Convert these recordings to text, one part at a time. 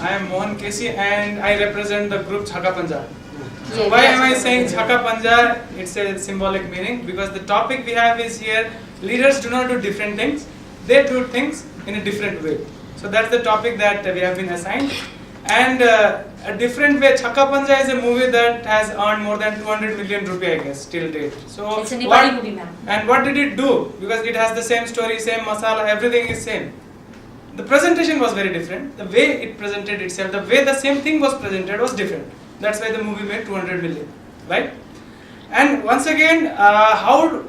I am Mohan Kesi and I represent the group Chhaka Panja. So why am I saying Chhaka Panja? It's a symbolic meaning because the topic we have is here, leaders do not do different things, they do things in a different way. So that's the topic that we have been assigned. And a different way, Chhaka Panja is a movie that has earned more than 200 million rupee, I guess, till date. So it's a Nepali movie, ma'am. And what did it do? Because it has the same story, same masala, everything is same. The presentation was very different. The way it presented itself, the way the same thing was presented was different. That's why the movie made 200 million, right? And once again,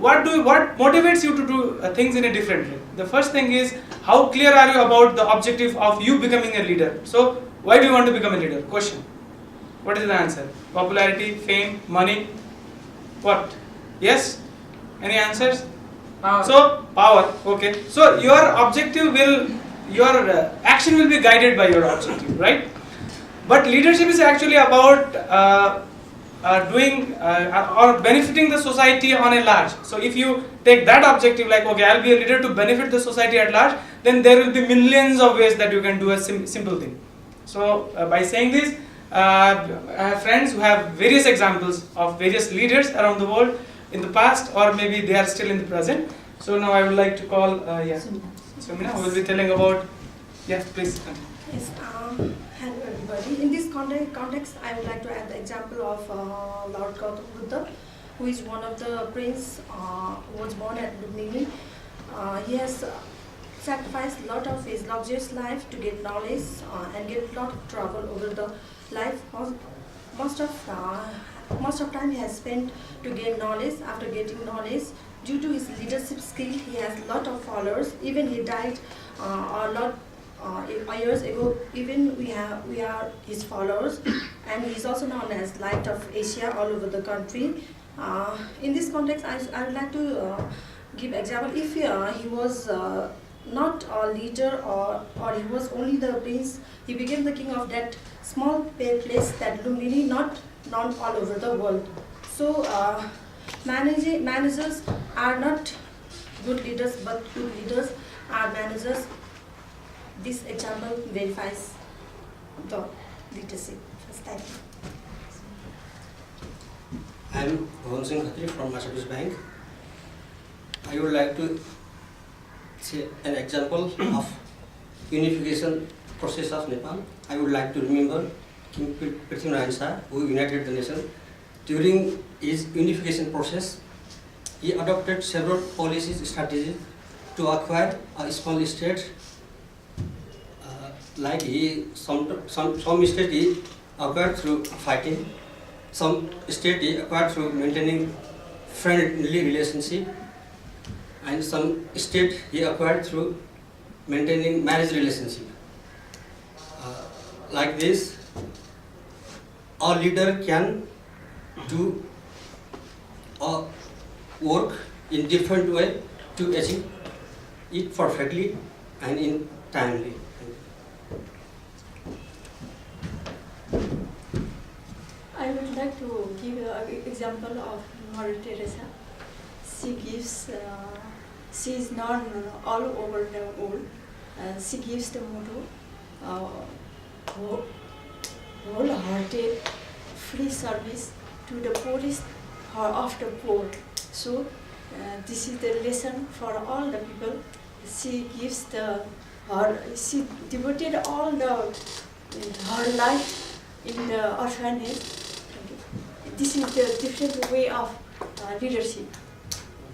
what motivates you to do things in a different way? The first thing is, how clear are you about the objective of you becoming a leader? So, why do you want to become a leader? Question. What is the answer? Popularity, fame, money? What? Yes? Any answers? Power. So, power. Okay. So, your objective will, your action will be guided by your objective, right? But leadership is actually about doing or benefiting the society on a large. So if you take that objective like, okay, I'll be a leader to benefit the society at large, then there will be millions of ways that you can do a simple thing. So by saying this, I have friends who have various examples of various leaders around the world in the past, or maybe they are still in the present. So now I would like to call Sumina, who will be telling about, please. Yes, hello everybody. In this context, I would like to add the example of Lord Gautam Buddha, who is one of the prince who was born at Lumini. He has sacrificed a lot of his luxurious life to get knowledge and get a lot of trouble over the life. Most of time he has spent to gain knowledge. After getting knowledge, due to his leadership skill, he has a lot of followers. Even he died a lot. Years ago, even we are his followers, and he is also known as Light of Asia all over the country. In this context, I would like to give example. If he was not a leader or he was only the prince, he became the king of that small place, that Lumbini, not known all over the world. So managers are not good leaders, but good leaders are managers. This example verifies the leadership. Thank you. I am Bhavan Singh Khatri from Mercedes Bank. I would like to say an example of unification process of Nepal. I would like to remember King Prithviraj Shah, who united the nation. During his unification process, he adopted several policies, strategies to acquire a small state. Like some state he acquired through fighting, some state he acquired through maintaining friendly relationship, and some state he acquired through maintaining marriage relationship. Like this, a leader can do a work in different way to achieve it perfectly and in timely. I would like to give an example of Mother Teresa. She is known all over the world. She gives the motto, wholehearted free service to the poorest or of the poor. So this is the lesson for all the people. She gives she devoted all her life in the orphanage. This is the different way of leadership.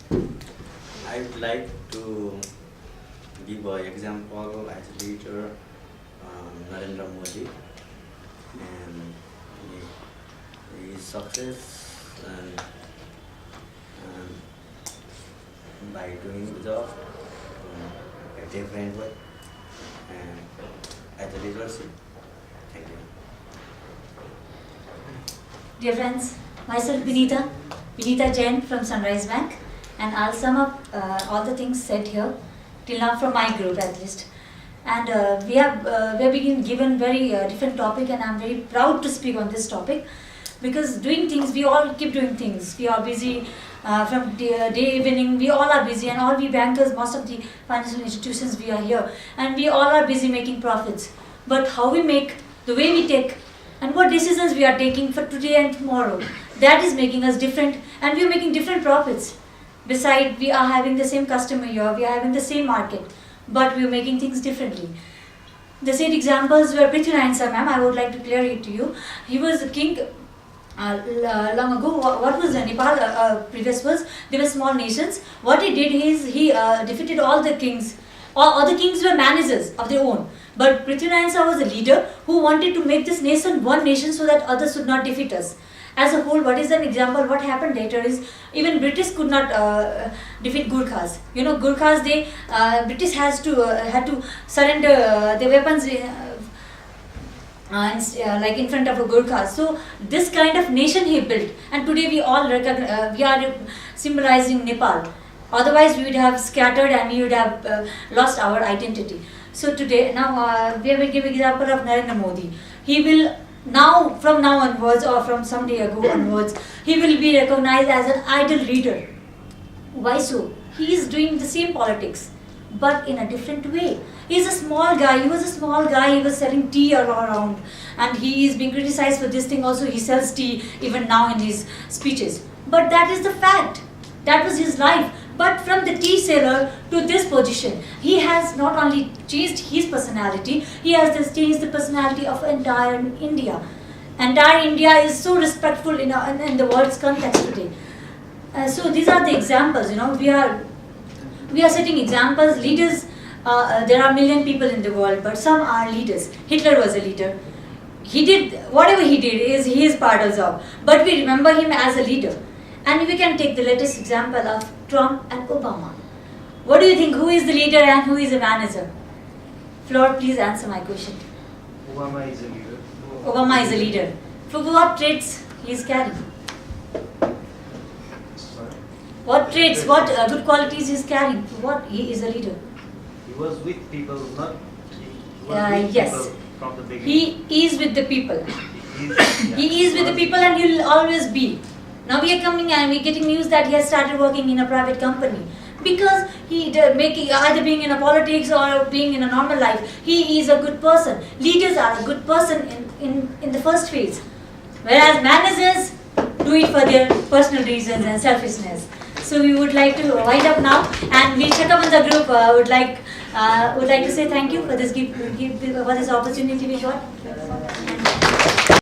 I would like to give an example as a leader, Narendra Modi, and his success and by doing the job a different way and as a leadership. Thank you. Dear friends, myself Vinita Jain from Sunrise Bank, and I'll sum up all the things said here till now from my group at least. And we have been given very different topic, and I'm very proud to speak on this topic because doing things, we all keep doing things. We are busy from day evening, we all are busy, and all we bankers, most of the financial institutions, we are here, and we all are busy making profits. But how we make the way we take, and what decisions we are taking for today and tomorrow. That is making us different, and we are making different profits. Besides, we are having the same customer here, we are having the same market, but we are making things differently. The said examples were Prithvi Narayan Sir, ma'am. I would like to clear it to you. He was a king long ago. What was Nepal previous was? They were small nations. What he did is he defeated all the kings. All the kings were managers of their own. But Prithvi Narayan Sir was a leader who wanted to make this nation one nation so that others would not defeat us. As a whole, what is an example? What happened later is even British could not defeat Gurkhas. You know, Gurkhas, British had to surrender their weapons like in front of a Gurkhas. So this kind of nation he built, and today we all we are symbolizing Nepal. Otherwise, we would have scattered and we would have lost our identity. So today, now we will give example of Narendra Modi. He will now, from now onwards, or from some day ago onwards, he will be recognized as an ideal leader. Why so? He is doing the same politics, but in a different way. He is a small guy. He was a small guy. He was selling tea all around, and he is being criticized for this thing. Also, he sells tea even now in his speeches. But that is the fact. That was his life. But from the tea seller to this position, he has not only changed his personality, he has just changed the personality of entire India. Entire India is so respectful in the world's context today. So these are the examples. You know, we are setting examples. Leaders. There are 1 million people in the world, but some are leaders. Hitler was a leader. He did whatever he did is his part of the job. But we remember him as a leader. And we can take the latest example of Trump and Obama. What do you think? Who is the leader and who is the manager? Floor, please answer my question. Obama is a leader. Obama is a leader. For what traits he is carrying? Sorry. What traits, what good qualities he is carrying? For what he is a leader? He was with people, not. He was with Yes. people from the beginning. He is with the people. Yeah. He is with the people and he will always be. Now we are coming and we are getting news that he has started working in a private company. Because he making either being in a politics or being in a normal life, he is a good person. Leaders are a good person in the first phase. Whereas managers do it for their personal reasons and selfishness. So we would like to wind up now, and we Chakabanda group would like to say thank you for this opportunity we got.